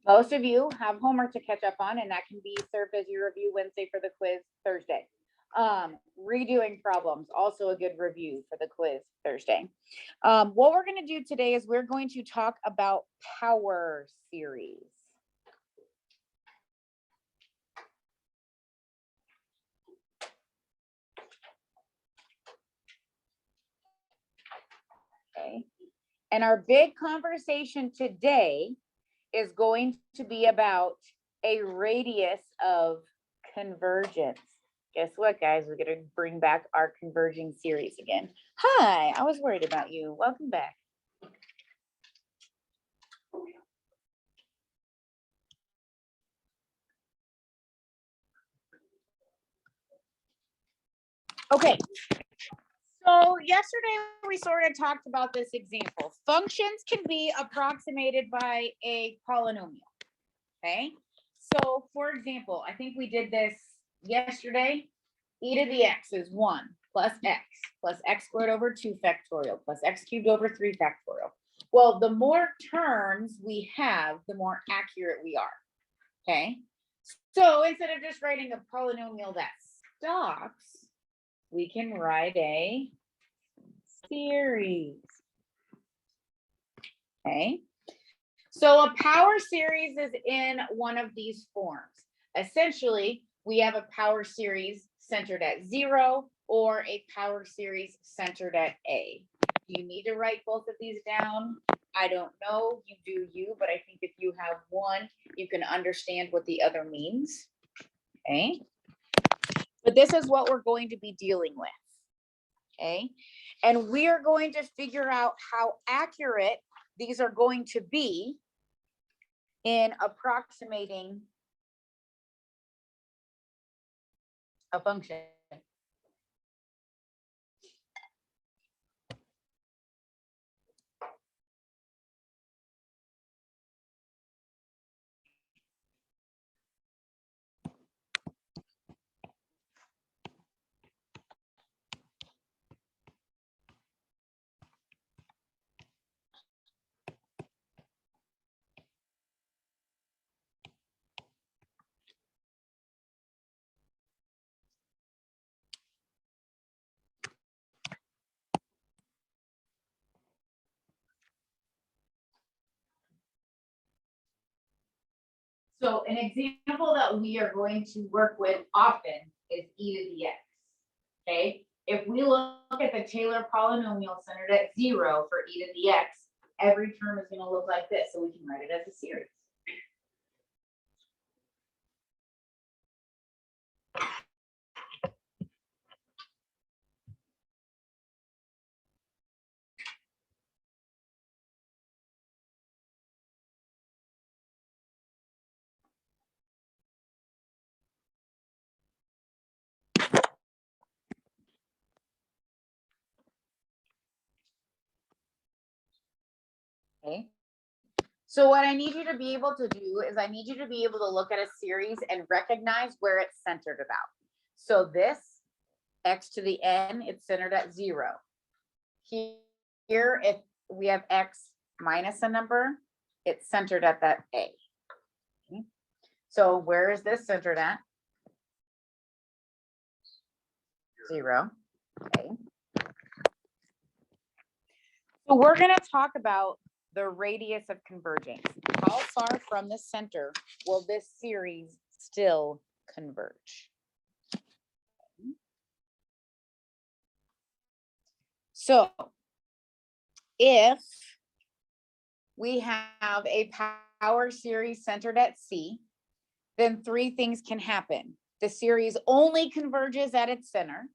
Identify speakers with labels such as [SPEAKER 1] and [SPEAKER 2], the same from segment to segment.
[SPEAKER 1] Most of you have homework to catch up on, and that can be served as your review Wednesday for the quiz Thursday. Redoing problems, also a good review for the quiz Thursday. What we're going to do today is we're going to talk about power series. Okay. And our big conversation today is going to be about a radius of convergence. Guess what, guys? We're going to bring back our converging series again. Hi, I was worried about you. Welcome back. Okay. So yesterday we sort of talked about this example. Functions can be approximated by a polynomial. Okay. So for example, I think we did this yesterday. E to the x is 1 plus x squared over 2 factorial plus x cubed over 3 factorial. Well, the more terms we have, the more accurate we are. Okay. So instead of just writing a polynomial that stops, we can write a series. Okay. So a power series is in one of these forms. Essentially, we have a power series centered at 0 or a power series centered at A. Do you need to write both of these down? I don't know. You do you, but I think if you have one, you can understand what the other means. Okay. But this is what we're going to be dealing with. Okay. And we are going to figure out how accurate these are going to be in approximating a function. So an example that we are going to work with often is e to the x. Okay. If we look at the Taylor polynomial centered at 0 for e to the x, every term is going to look like this. So we can write it as a series. Okay. So what I need you to be able to do is I need you to be able to look at a series and recognize where it's centered about. So this x to the n, it's centered at 0. Here, if we have x minus a number, it's centered at that a. Okay. So where is this centered at? 0. Okay. So we're going to talk about the radius of convergence. How far from the center will this series still converge? So if we have a power series centered at C, then 3 things can happen. The series only converges at its center,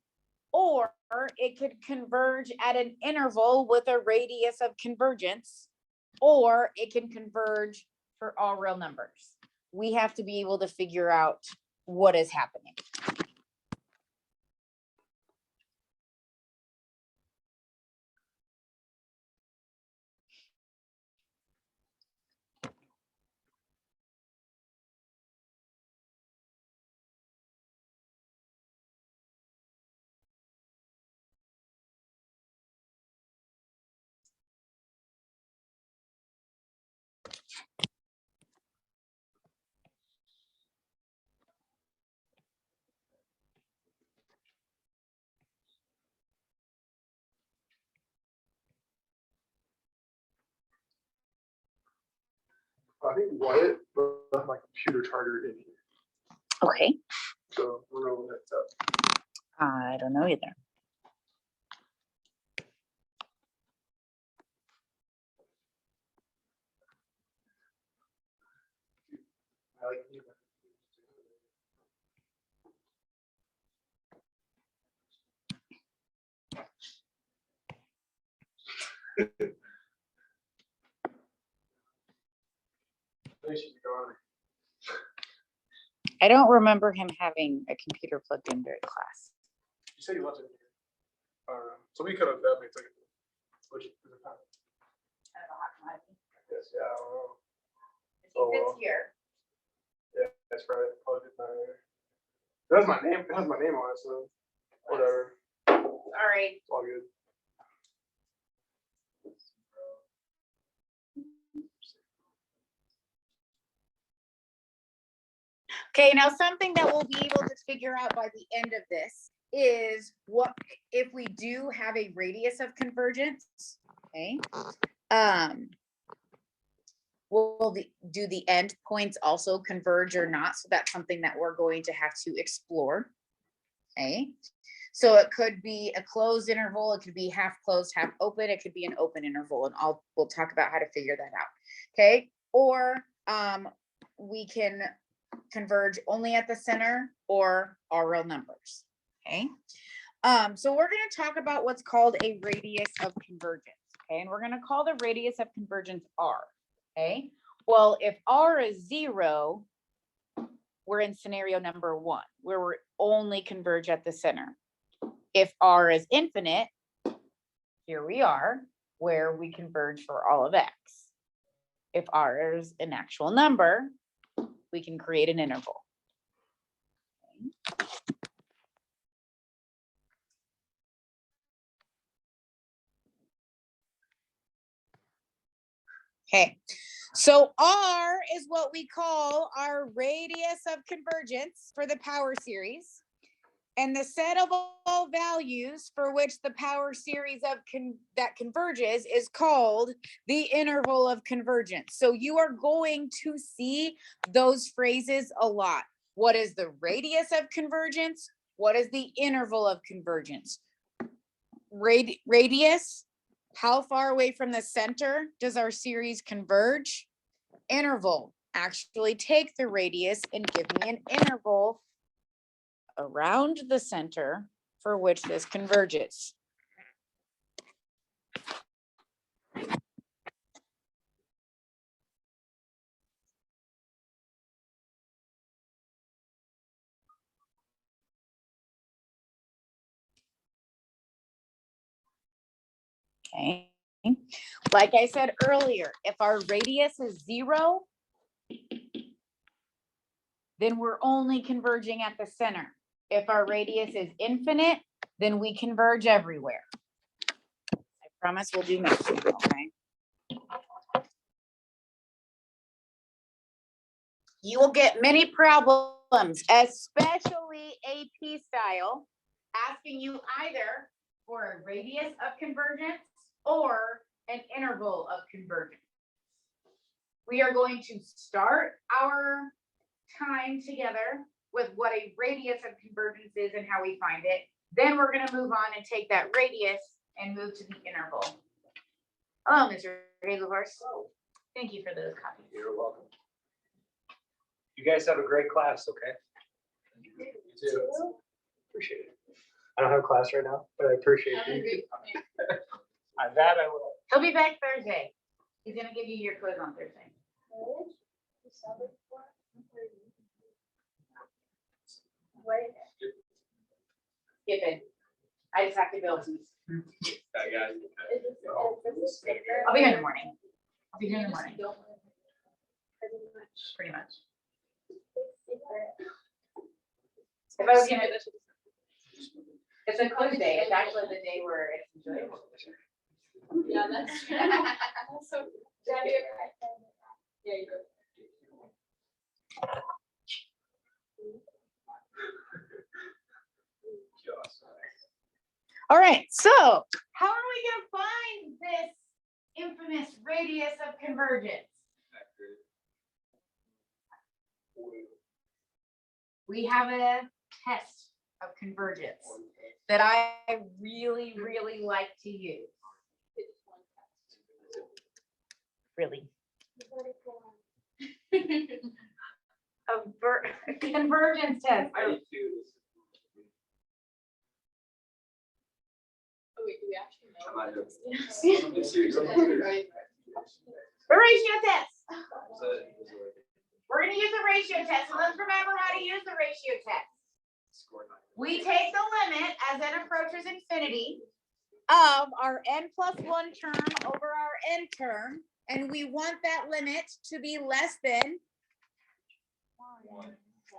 [SPEAKER 1] or it could converge at an interval with a radius of convergence, or it can converge for all real numbers. We have to be able to figure out what is happening.
[SPEAKER 2] I think Wyatt left my computer charger in here.
[SPEAKER 1] Okay.
[SPEAKER 2] So we're gonna look that up.
[SPEAKER 1] I don't know either.
[SPEAKER 2] I like you.
[SPEAKER 1] I don't remember him having a computer plugged in during class.
[SPEAKER 2] You said you left it here. So we could have definitely taken it. Which is the time. Yes, yeah, I don't know. Oh, well.
[SPEAKER 1] Here.
[SPEAKER 2] Yeah, that's right. Plugged it down there. That's my name. It has my name on it, so whatever.
[SPEAKER 1] All right.
[SPEAKER 2] It's all good.
[SPEAKER 1] Okay, now something that we'll be able to figure out by the end of this is what if we do have a radius of convergence, okay? Do the endpoints also converge or not? So that's something that we're going to have to explore, okay? So it could be a closed interval, it could be half closed, half open, it could be an open interval, and we'll talk about how to figure that out, okay? Or we can converge only at the center or are real numbers, okay? So we're going to talk about what's called a radius of convergence, okay? And we're going to call the radius of convergence R, okay? Well, if R is 0, we're in scenario number 1, where we're only converge at the center. If R is infinite, here we are, where we converge for all of X. If R is an actual number, we can create an interval. Okay, so R is what we call our radius of convergence for the power series. And the set of all values for which the power series of that converges is called the interval of convergence. So you are going to see those phrases a lot. What is the radius of convergence? What is the interval of convergence? Radius, how far away from the center does our series converge? Interval, actually take the radius and give me an interval around the center for which this converges. Okay, like I said earlier, if our radius is 0, then we're only converging at the center. If our radius is infinite, then we converge everywhere. I promise we'll do math, okay? You will get many problems, especially AP style, asking you either for a radius of convergence or an interval of convergence. We are going to start our time together with what a radius of convergence is and how we find it. Then we're going to move on and take that radius and move to the interval. Hello, Mr. Hazelhorse. Thank you for those copies.
[SPEAKER 3] You're welcome. You guys have a great class, okay?
[SPEAKER 2] You too.
[SPEAKER 3] Appreciate it. I don't have a class right now, but I appreciate it. That I will.
[SPEAKER 1] He'll be back Thursday. He's going to give you your quiz on Thursday. Skip it. I just have to go.
[SPEAKER 3] I got it.
[SPEAKER 1] I'll be here in the morning. I'll be here in the morning. Pretty much. If I was gonna, it's a quiz day. It's actually the day where it's enjoyable.
[SPEAKER 4] Yeah, that's true. Also, yeah, you go.
[SPEAKER 1] All right, so how are we gonna find this infamous radius of convergence? we have a test of convergence that I really, really like to use. Really. A convergence test.
[SPEAKER 4] Oh, wait, do we actually know?
[SPEAKER 5] Am I
[SPEAKER 4] what
[SPEAKER 5] doing-
[SPEAKER 4] it is?
[SPEAKER 5] This series on here.
[SPEAKER 1] The ratio test.
[SPEAKER 5] So,
[SPEAKER 1] We're gonna use a ratio test, and let's remember how to use the ratio test. We take the limit as n approaches infinity of our n plus 1 term over our n term, and we want that limit to be less than.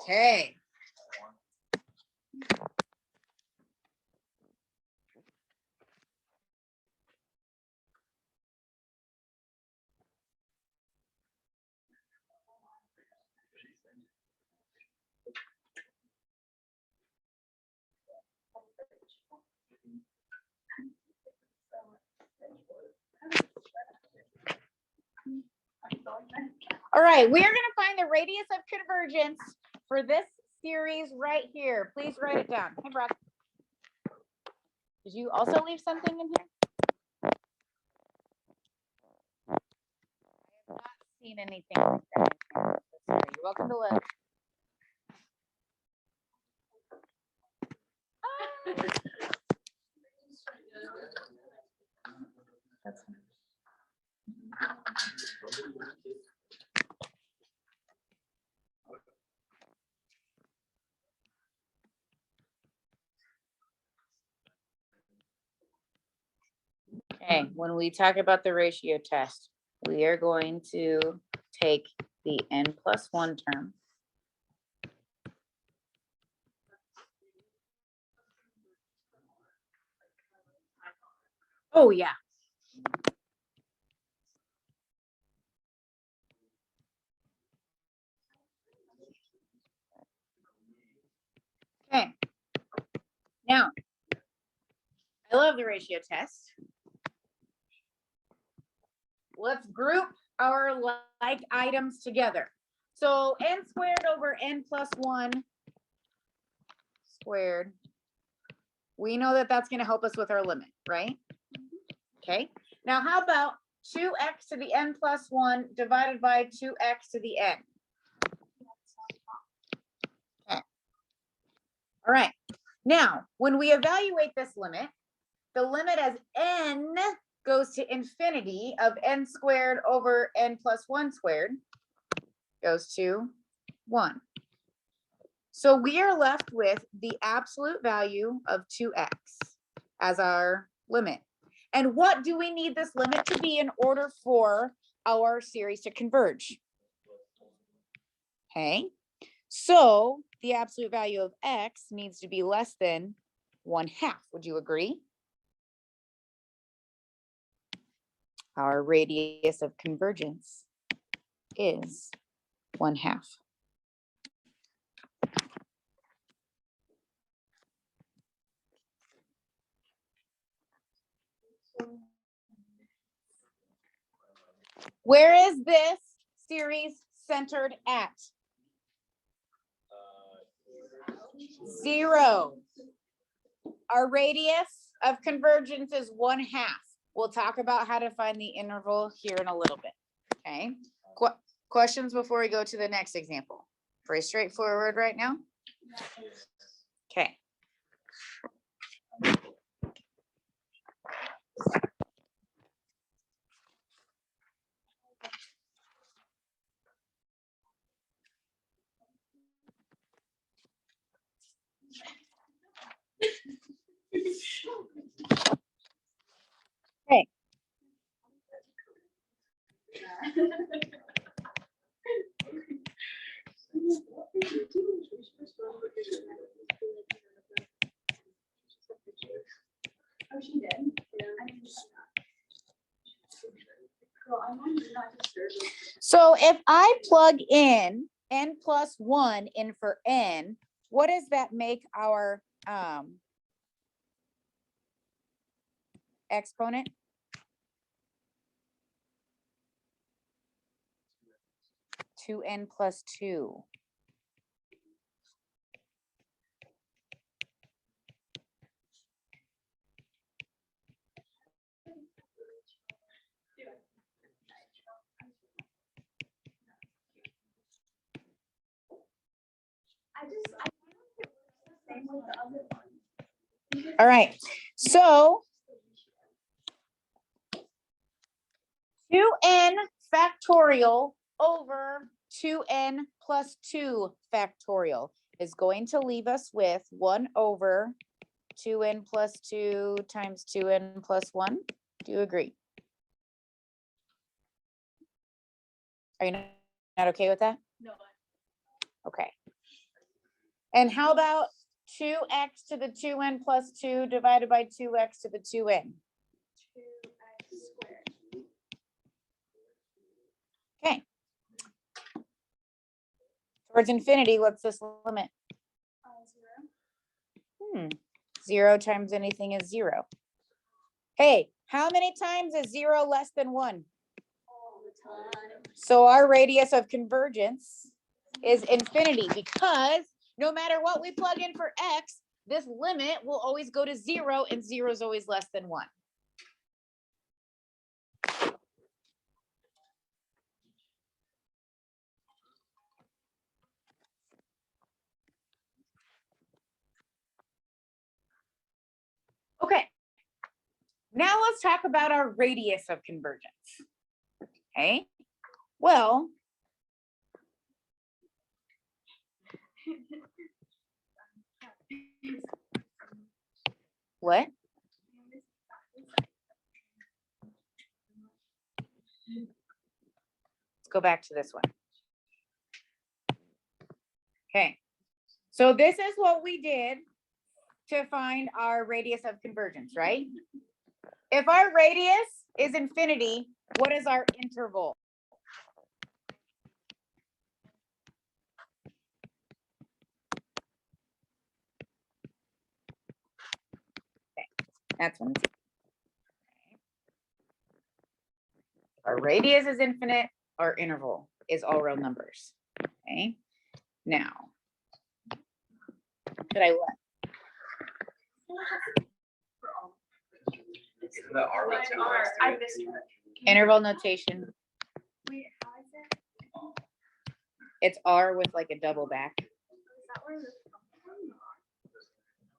[SPEAKER 1] Okay. All right, we are going to find the radius of convergence for this series right here. Please write it down. Hey, Brock. Did you also leave something in here? I have not seen anything like that. Sorry, you're welcome to look. That's fine. Okay, when we talk about the ratio test, we are going to take the n plus 1 term. Oh, yeah. Okay. Now, I love the ratio test. Let's group our like items together. So n squared over n plus 1 squared. We know that that's going to help us with our limit, right? Okay. Now, how about 2x to the n plus 1 divided by 2x to the n? Okay. All right. Now, when we evaluate this limit, the limit as n goes to infinity of n squared over n plus 1 squared goes to 1. So we are left with the absolute value of 2x as our limit. And what do we need this limit to be in order for our series to converge? Okay, so the absolute value of x needs to be less than 1/2. Would you agree? Our radius of convergence is 1/2. Where is this series centered at? 0. Our radius of convergence is 1/2. We'll talk about how to find the interval here in a little bit. Okay. Questions before we go to the next example? Pretty straightforward right now. Okay. Okay.
[SPEAKER 4] Oh, she did? Yeah. Girl, I'm not disturbed.
[SPEAKER 1] So if I plug in n plus 1 in for n, what does that make our exponent? Two n plus 2. All right, so 2n factorial over 2n plus 2 factorial is going to leave us with 1 over 2n plus 2 times 2n plus 1. Do you agree? Are you not okay with that?
[SPEAKER 4] No.
[SPEAKER 1] Okay. And how about 2x to the 2n plus 2 divided by 2x to the 2n?
[SPEAKER 4] 2x squared.
[SPEAKER 1] Okay. Towards infinity, what's this limit?
[SPEAKER 4] 0.
[SPEAKER 1] 0 times anything is 0. Hey, how many times is 0 less than 1?
[SPEAKER 4] All the time.
[SPEAKER 1] So our radius of convergence is infinity, because no matter what we plug in for x, this limit will always go to 0, and 0 is always less than 1. Okay, now let's talk about our radius of convergence. Okay, well, what? Let's go back to this one. Okay, so this is what we did to find our radius of convergence, right? If our radius is infinity, what is our interval? Okay, that's one. Our radius is infinite, our interval is all real numbers. Okay, now, did I what?
[SPEAKER 3] The R
[SPEAKER 4] Wait, R, I missed her.
[SPEAKER 1] Interval notation.
[SPEAKER 4] Wait, how is it?
[SPEAKER 1] It's R with like a double back.
[SPEAKER 4] Is that where the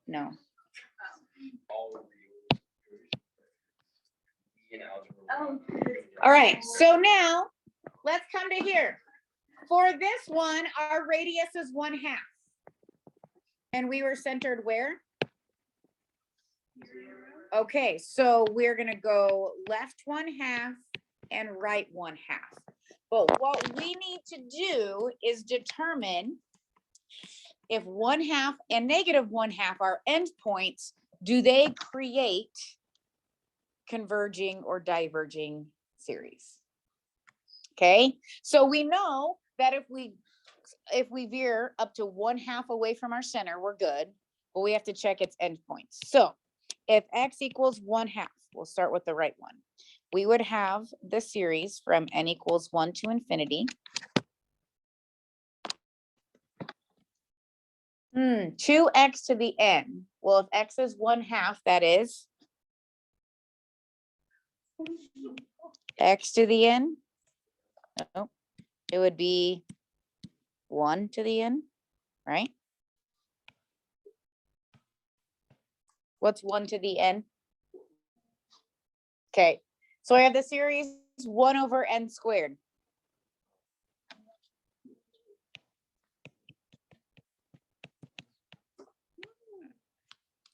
[SPEAKER 1] No.
[SPEAKER 4] Oh.
[SPEAKER 1] All right, so now let's come to here. For this one, our radius is 1/2. And we were centered where? Okay, so we're gonna go left 1/2 and right 1/2. But what we need to do is determine if 1/2 and -1/2 are endpoints, do they create converging or diverging series? Okay, so we know that if we veer up to 1/2 away from our center, we're good, but we have to check its endpoints. So if x equals 1/2, we'll start with the right one. We would have the series from n equals 1 to infinity. 2x to the n. Well, if x is 1/2, that is x to the n. No, it would be 1 to the n, right? What's 1 to the n? Okay, so I have the series 1 over n squared.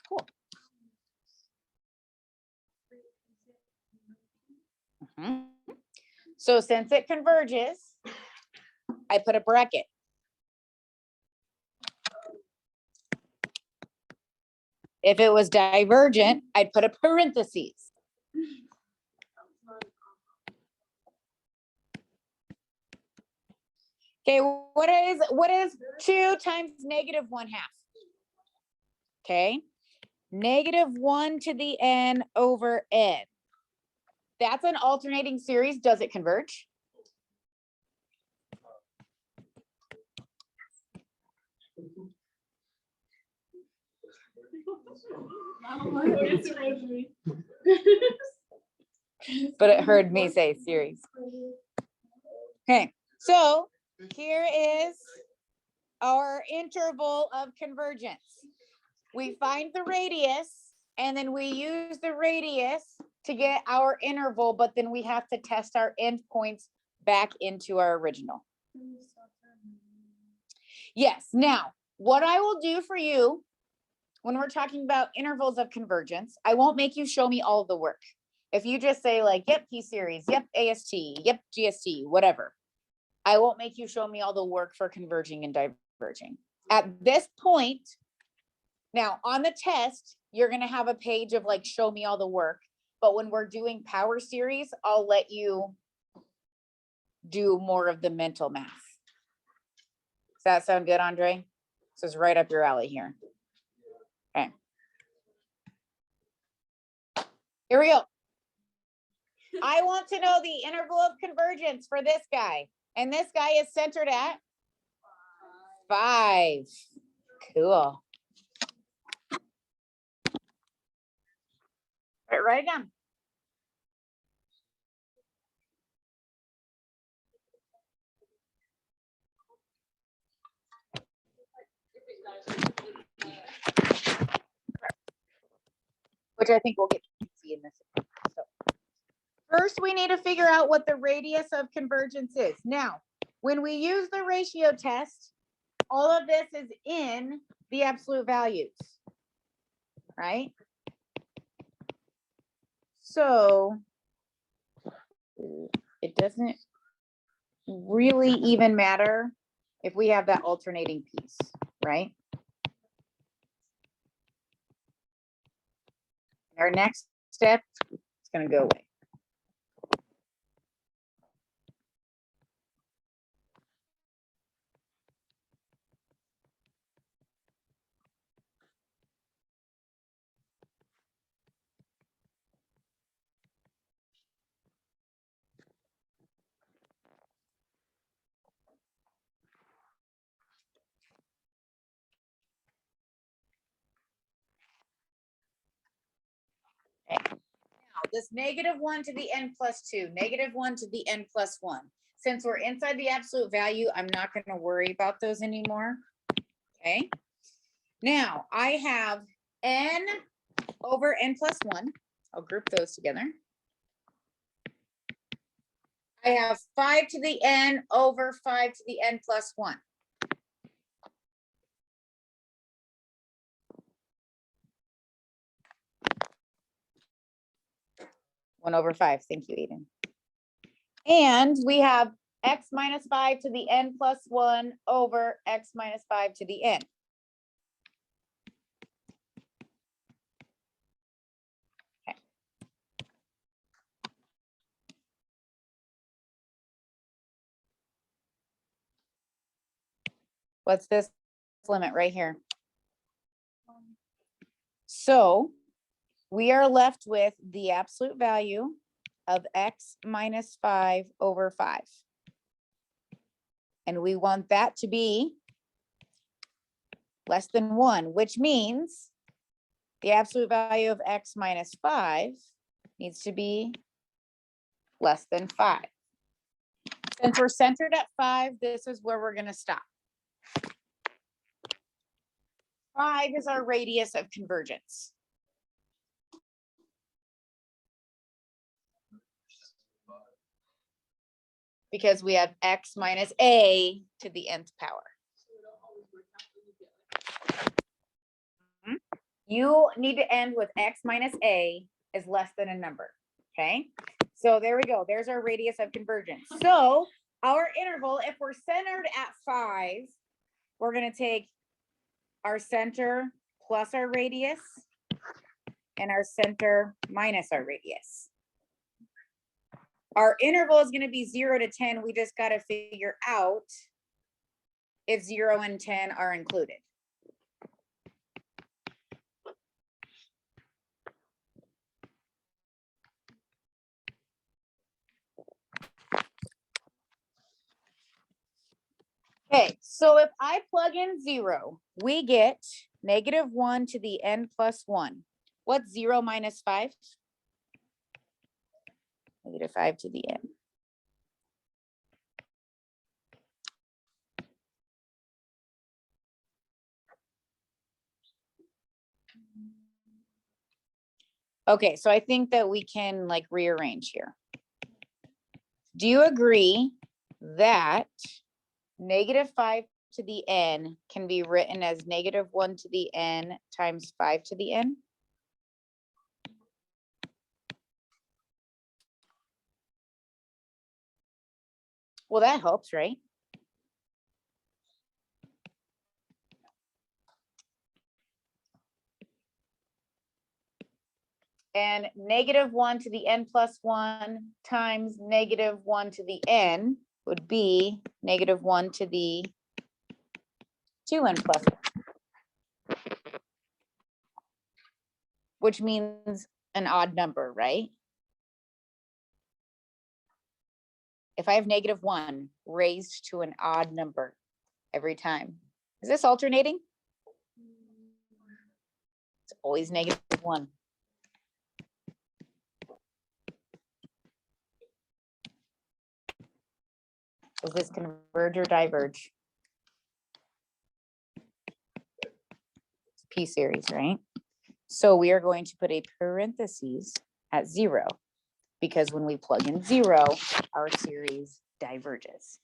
[SPEAKER 1] Cool. So since it converges, I put a bracket. If it was divergent, I'd put a parentheses. Okay, what is 2 times -1/2? Okay, -1 to the n over n. That's an alternating series. Does it converge? But it heard me say series. Okay, so here is our interval of convergence. We find the radius And then we use the radius to get our interval, but then we have to test our endpoints back into our original. Yes, now, what I will do for you when we're talking about intervals of convergence, I won't make you show me all of the work. If you just say like, yep, P series, yep, AST, yep, GST, whatever, I won't make you show me all the work for converging and diverging. At this point, now on the test, you're gonna have a page of like, show me all the work. But when we're doing power series, I'll let you do more of the mental math. Does that sound good, Andre? This is right up your alley here. Okay. Here we go. I want to know the interval of convergence for this guy. And this guy is centered at 5. Cool. All right, write it down. Which I think we'll get to see in this. So first, we need to figure out what the radius of convergence is. Now, when we use the ratio test, all of this is in the absolute values, right? So it doesn't really even matter if we have that alternating piece, right? Our next step is going to go away. Okay. Now, this -1 to the n plus 2, -1 to the n plus 1. Since we're inside the absolute value, I'm not going to worry about those anymore. Okay. Now, I have n over n plus 1. I'll group those together. I have 5 to the n over 5 to the n plus 1. One over 5. Thank you, Aiden. And we have x minus 5 to the n plus 1 over x minus 5 to the n. Okay. What's this limit right here? So we are left with the absolute value of x minus 5 over 5. And we want that to be less than 1, which means the absolute value of x minus 5 needs to be less than 5. Since we're centered at 5, this is where we're going to stop. 5 is our radius of convergence. Because we have x minus a to the nth power. You need to end with x minus a is less than a number, okay? So there we go. There's our radius of convergence. So our interval, if we're centered at 5, we're going to take our center plus our radius and our center minus our radius. Our interval is going to be 0 to 10. We just got to figure out if 0 and 10 are included. Okay, so if I plug in 0, we get -1 to the n plus 1. What's 0 minus 5? -5 to the n. Okay, so I think that we can like rearrange here. Do you agree that -5 to the n can be written as -1 to the n times 5 to the n? Well, that helps, right? And -1 to the n plus 1 times -1 to the n would be -1 to the 2n plus 1, which means an odd number, right? If I have -1 raised to an odd number every time, is this alternating? It's always -1. Does this converge or diverge? It's P series, right? So we are going to put a parentheses at 0, because when we plug in 0, our series diverges.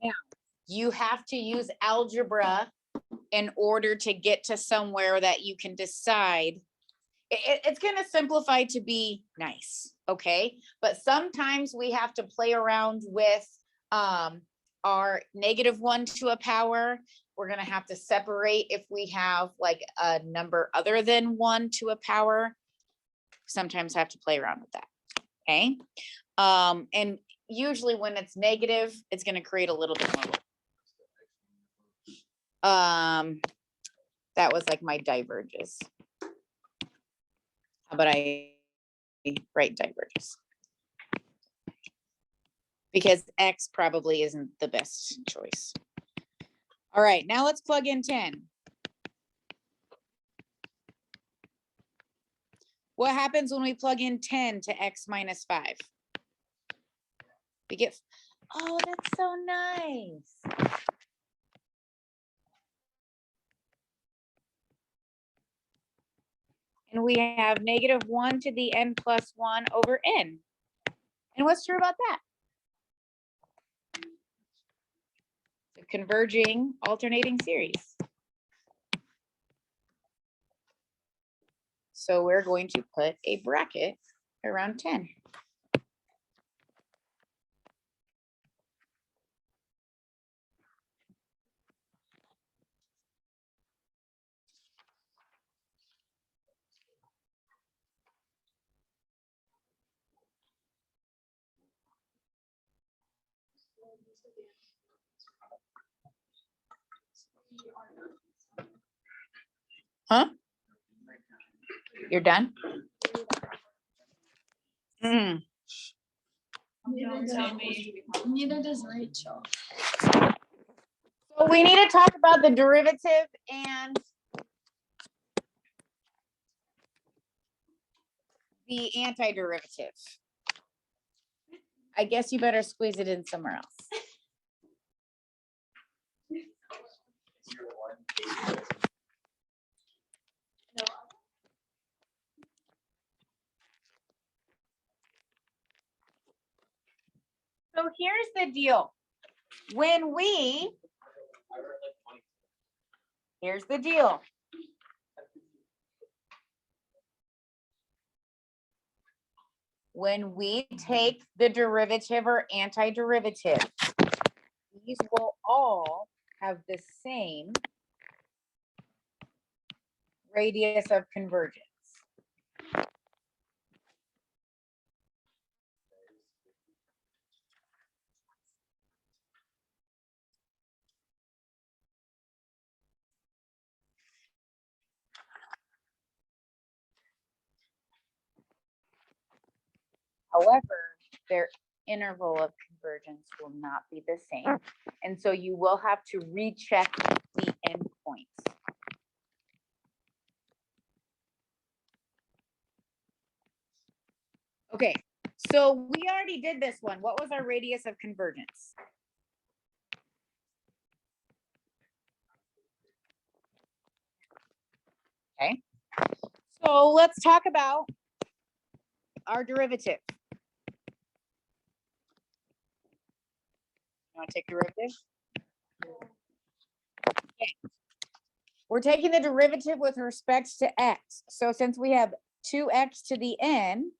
[SPEAKER 1] Now, you have to use algebra in order to get to somewhere that you can decide. It's going to simplify to be nice, okay? But sometimes we have to play around with our -1 to a power. We're going to have to separate if we have like a number other than 1 to a power. Sometimes have to play around with that, okay? And usually when it's negative, it's going to create a little bit more. That was like my diverges. How about I write diverges? Because X probably isn't the best choice. All right, now let's plug in 10. What happens when we plug in 10 to X minus 5? We get, oh, that's so nice. And we have -1 to the n plus 1 over n. And what's true about that? The converging alternating series. So we're going to put a bracket around 10. Huh? You're done? Mm.
[SPEAKER 4] Neither does Rachel.
[SPEAKER 1] So we need to talk about the derivative and the antiderivative. I guess you better squeeze it in somewhere else. So here's the deal. Here's the deal. When we take the derivative or antiderivative, these will all have the same radius of convergence. However, their interval of convergence will not be the same. And so you will have to recheck the endpoints. Okay, so we already did this one. What was our radius of convergence? So let's talk about our derivative. You want to take derivative? Okay. We're taking the derivative with respect to x. So since we have 2x to the n,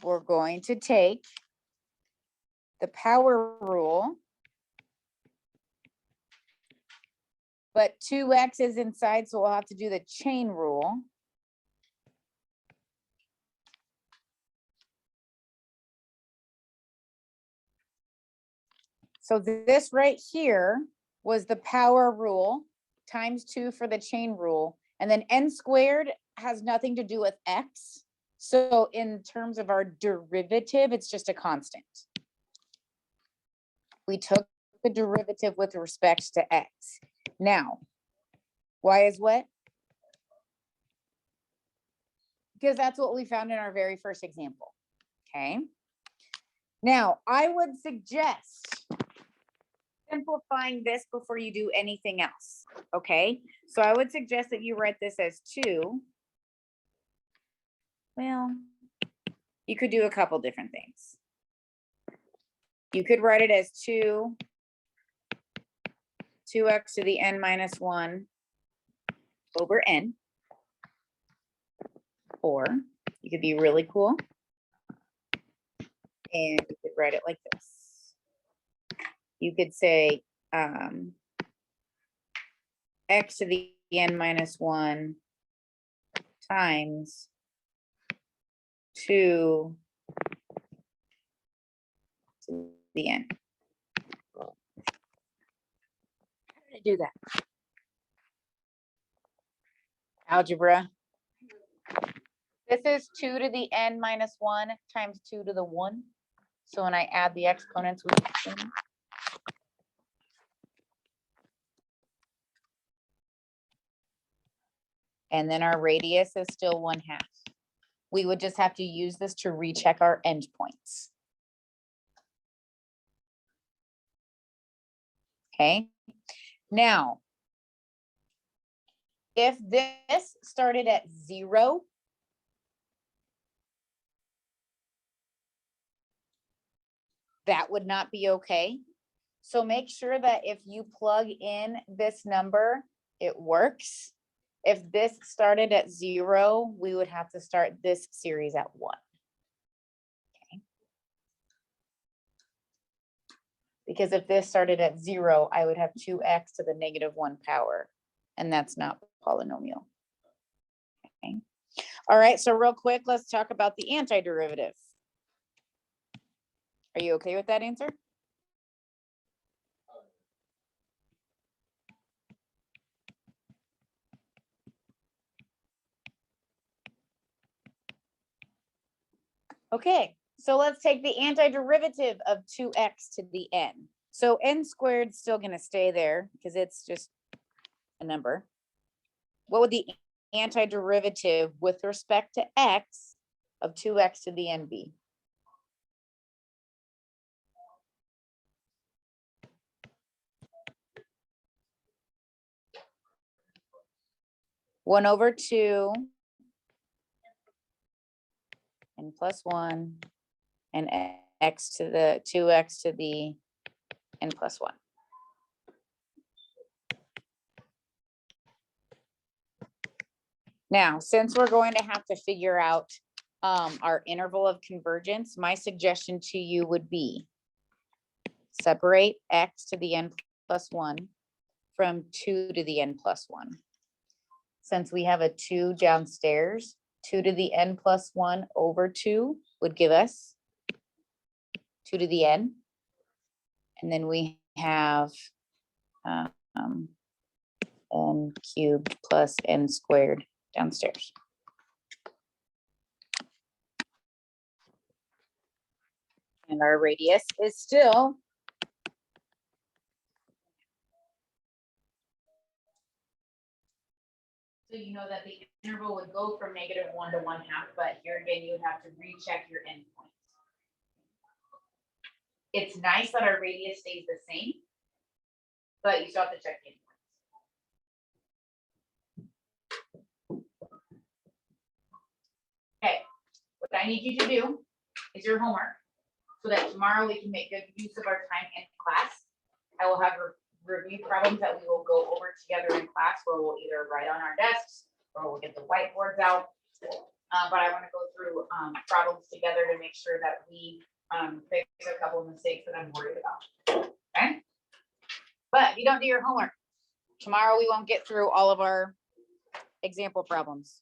[SPEAKER 1] we're going to take the power rule, but 2x is inside, so we'll have to do the chain rule. So this right here was the power rule times 2 for the chain rule. And then n squared has nothing to do with x. So in terms of our derivative, it's just a constant. We took the derivative with respect to x. Now, y is what? Because that's what we found in our very first example. Okay. Now, I would suggest simplifying this before you do anything else. Okay. So I would suggest that you write this as 2. Well, you could do a couple different things. You could write it as 2x to the n minus 1 over n. Or you could be really cool and you could write it like this. You could say x to the n minus 1 times 2 to the n. How did I do that? Algebra. This is 2 to the n minus 1 times 2 to the 1. So when I add the exponents, we get them. And then our radius is still 1/2. We would just have to use this to recheck our endpoints. Okay. Now, if this started at 0, that would not be okay. So make sure that if you plug in this number, it works. If this started at 0, we would have to start this series at 1. Okay. Because if this started at 0, I would have 2x to the negative 1 power, and that's not polynomial. Okay. All right, so real quick, let's talk about the antiderivative. Are you okay with that answer? Okay, so let's take the antiderivative of 2x to the n. So n squared is still going to stay there because it's just a number. What would the antiderivative with respect to x of 2x to the n be? One over 2 n plus 1 and x to the 2x to the n plus 1. Now, since we're going to have to figure out our interval of convergence, my suggestion to you would be separate x to the n plus 1 from 2 to the n plus 1. Since we have a 2 downstairs, 2 to the n plus 1 over 2 would give us 2 to the n. And then we have n cubed plus n squared downstairs. And our radius is still so you know that the interval would go from -1 to 1/2, but here again, you would have to recheck your endpoints. It's nice that our radius stays the same, but you still have to check the endpoints. I need you to do is your homework, so that tomorrow we can make good use of our time in class. I will have review problems that we will go over together in class, where we'll either write on our desks, or we'll get the whiteboards out. But I want to go through problems together to make sure that we fix a couple of mistakes that I'm worried about. Okay? But if you don't do your homework, tomorrow we won't get through all of our example problems.